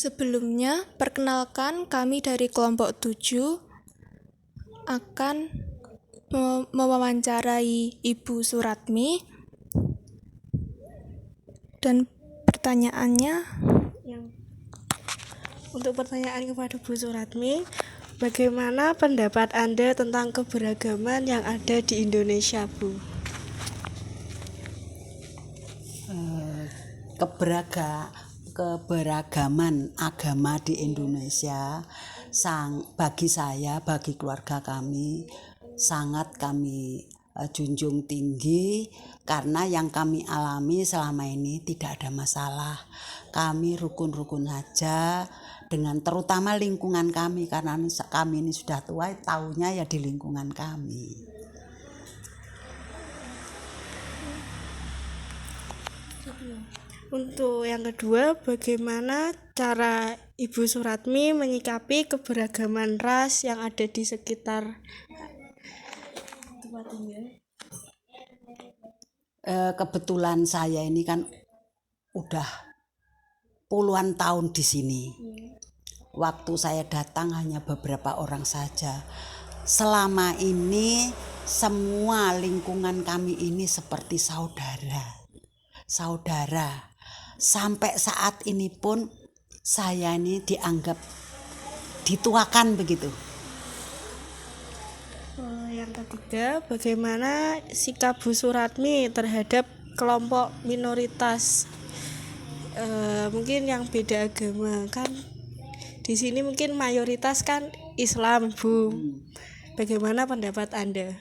Sebelumnya, perkenalkan kami dari kelompok 7 akan mewawancarai Ibu Suratmi, dan pertanyaannya Untuk pertanyaan kepada Bu Suratmi, bagaimana pendapat Anda tentang keberagaman yang ada di Indonesia, Bu? Keberagaman agama di Indonesia bagi saya, bagi keluarga kami, sangat kami junjung tinggi, karena yang kami alami selama ini tidak ada masalah. Kami rukun-rukun saja dengan terutama lingkungan kami, karena kami ini sudah tua, tahunya ya di lingkungan kami. Untuk yang kedua, bagaimana cara Ibu Suratmi menyikapi keberagaman ras yang ada di sekitar tempat tinggal? Kebetulan saya ini kan udah puluhan tahun di sini. Waktu saya datang hanya beberapa orang saja. Selama ini semua lingkungan kami ini seperti saudara. Sampai saat ini pun saya ini dianggap dituakan begitu. Yang ketiga, bagaimana sikap Bu Suratmi terhadap kelompok minoritas, mungkin yang beda agama, kan di sini mungkin mayoritas kan Islam, Bu. Bagaimana pendapat Anda?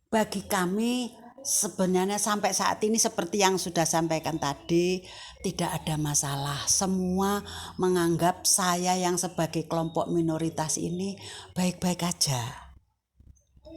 Bagi kami sebenarnya sampai saat ini seperti yang sudah sampaikan tadi, tidak ada masalah. Semua menganggap saya yang sebagai kelompok minoritas ini baik-baik aja.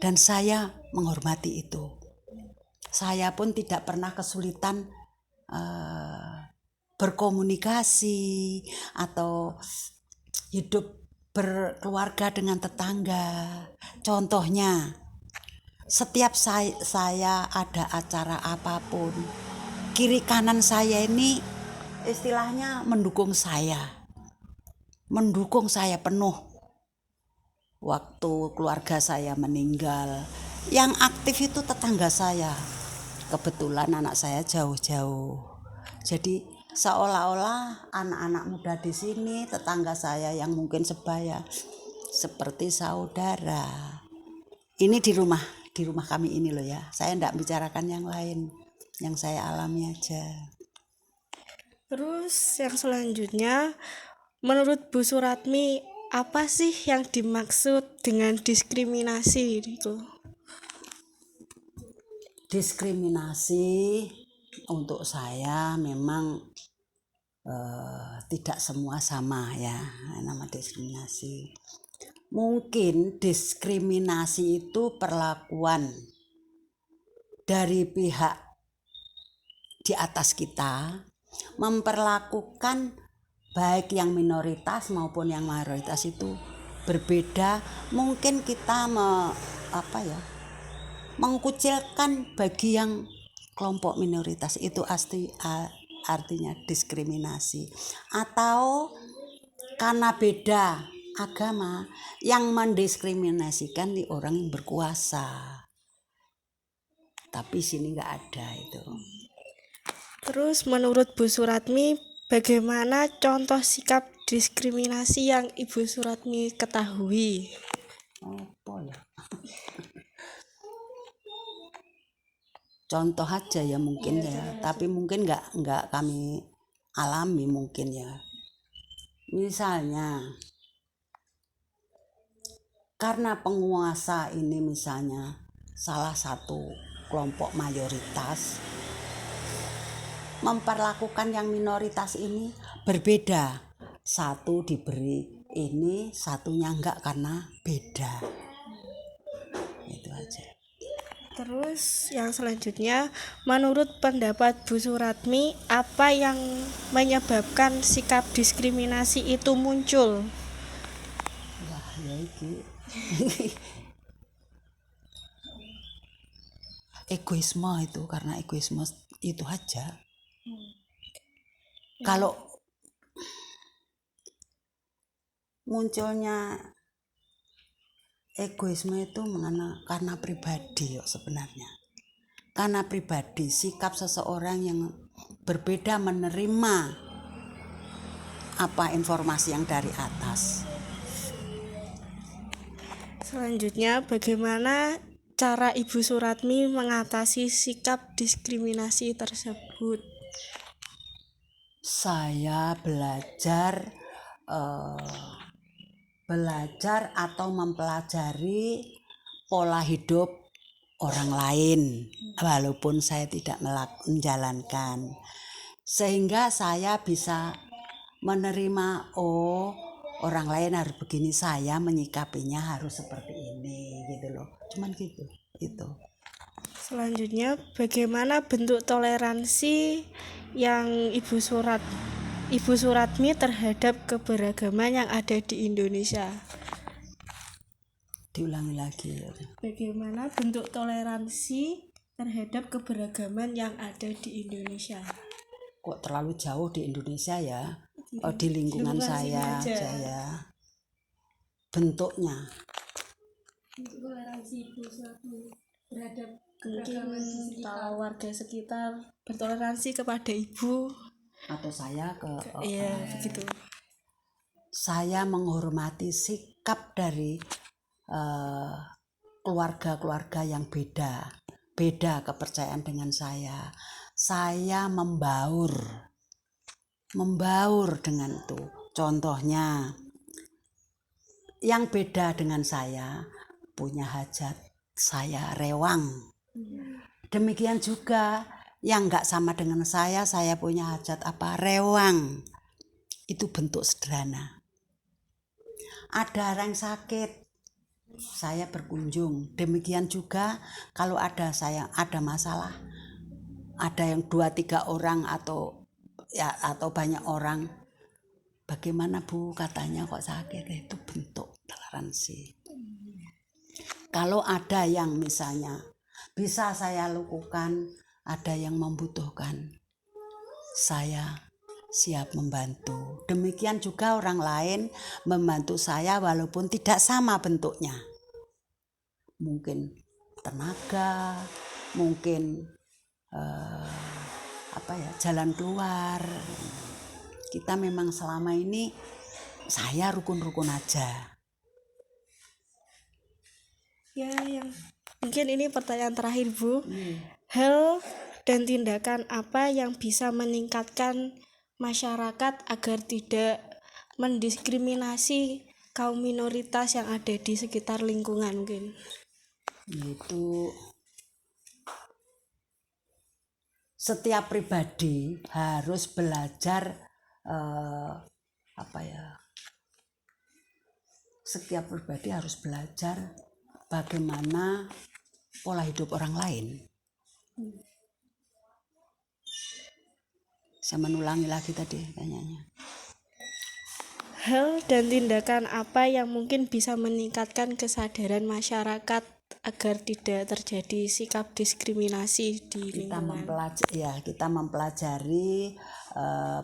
Dan saya menghormati itu. Saya pun tidak pernah kesulitan berkomunikasi atau hidup berkeluarga dengan tetangga. Contohnya, setiap saya ada acara apapun, kiri kanan saya ini istilahnya mendukung saya penuh. Waktu keluarga saya meninggal, yang aktif itu tetangga saya. Kebetulan anak saya jauh-jauh, jadi seolah-olah anak-anak muda di sini tetangga saya yang mungkin sebaya seperti saudara. Ini di rumah kami ini loh ya. Saya enggak bicarakan yang lain, yang saya alami aja. Terus yang selanjutnya, menurut Bu Suratmi, apa sih yang dimaksud dengan diskriminasi itu? Diskriminasi untuk saya memang tidak semua sama ya, nama diskriminasi. Mungkin diskriminasi itu perlakuan dari pihak di atas kita memperlakukan baik yang minoritas maupun yang mayoritas itu berbeda. Mungkin kita mengkucilkan bagi yang kelompok minoritas, itu artinya diskriminasi. Atau karena beda agama yang mendiskriminasikan di orang yang berkuasa, tapi sini nggak ada itu. Terus menurut Bu Suratmi, bagaimana contoh sikap diskriminasi yang Ibu Suratmi ketahui? Apa ya? Contoh aja ya mungkin ya, tapi mungkin nggak kami alami mungkin ya. Misalnya karena penguasa ini, misalnya salah satu kelompok mayoritas memperlakukan yang minoritas ini berbeda. Satu diberi ini, satunya enggak karena beda. Itu aja. Terus yang selanjutnya, menurut pendapat Bu Suratmi, apa yang menyebabkan sikap diskriminasi itu muncul? Wah, ya iki. Egoisme itu, karena egoisme itu aja. Kalau munculnya egoisme itu karena pribadi kok sebenarnya. Karena pribadi, sikap seseorang yang berbeda menerima apa informasi yang dari atas. Selanjutnya, bagaimana cara Ibu Suratmi mengatasi sikap diskriminasi tersebut? Saya belajar atau mempelajari pola hidup orang lain walaupun saya tidak menjalankan, sehingga saya bisa menerima, oh orang lain harus begini, saya menyikapinya harus seperti ini gitu loh, cuman gitu itu. Selanjutnya, bagaimana bentuk toleransi yang Ibu Suratmi terhadap keberagaman yang ada di Indonesia? Diulangi lagi. Bagaimana bentuk toleransi terhadap keberagaman yang ada di Indonesia? Kok terlalu jauh di Indonesia ya? Oh, di lingkungan saya aja. Bentuknya. Toleransi Ibu Suratmi terhadap mungkin kalau warga sekitar bertoleransi kepada Ibu Atau saya begitu. Saya menghormati sikap dari keluarga-keluarga yang beda kepercayaan dengan saya. Saya membaur dengan itu. Contohnya, yang beda dengan saya punya hajat, saya rewang. Demikian juga yang nggak sama dengan saya punya hajat rewang. Itu bentuk sederhana. Ada orang sakit, saya berkunjung. Demikian juga kalau ada masalah, ada yang 2-3 orang atau banyak orang, bagaimana Bu, katanya kok sakit, itu bentuk toleransi. Kalau ada yang misalnya bisa saya lakukan, ada yang membutuhkan, saya siap membantu. Demikian juga orang lain membantu saya walaupun tidak sama bentuknya. Mungkin tenaga, mungkin jalan keluar. Kita memang selama ini saya rukun-rukun aja. Ya, yang mungkin ini pertanyaan terakhir Bu. Hal dan tindakan apa yang bisa meningkatkan masyarakat agar tidak mendiskriminasi kaum minoritas yang ada di sekitar lingkungan mungkin? Itu setiap pribadi harus belajar setiap pribadi harus belajar bagaimana pola hidup orang lain. Saya menulangi lagi tadi tanyanya. Hal dan tindakan apa yang mungkin bisa meningkatkan kesadaran masyarakat agar tidak terjadi sikap diskriminasi di lingkungan? Kita mempelajari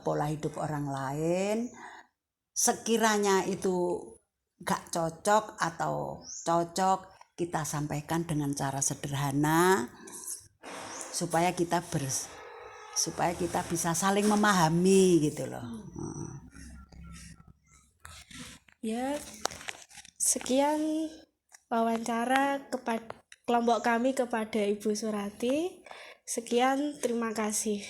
pola hidup orang lain. Sekiranya itu gak cocok atau cocok, kita sampaikan dengan cara sederhana supaya kita bisa saling memahami gitu loh. Ya, sekian wawancara kelompok kami kepada Ibu Surati. Sekian, terima kasih.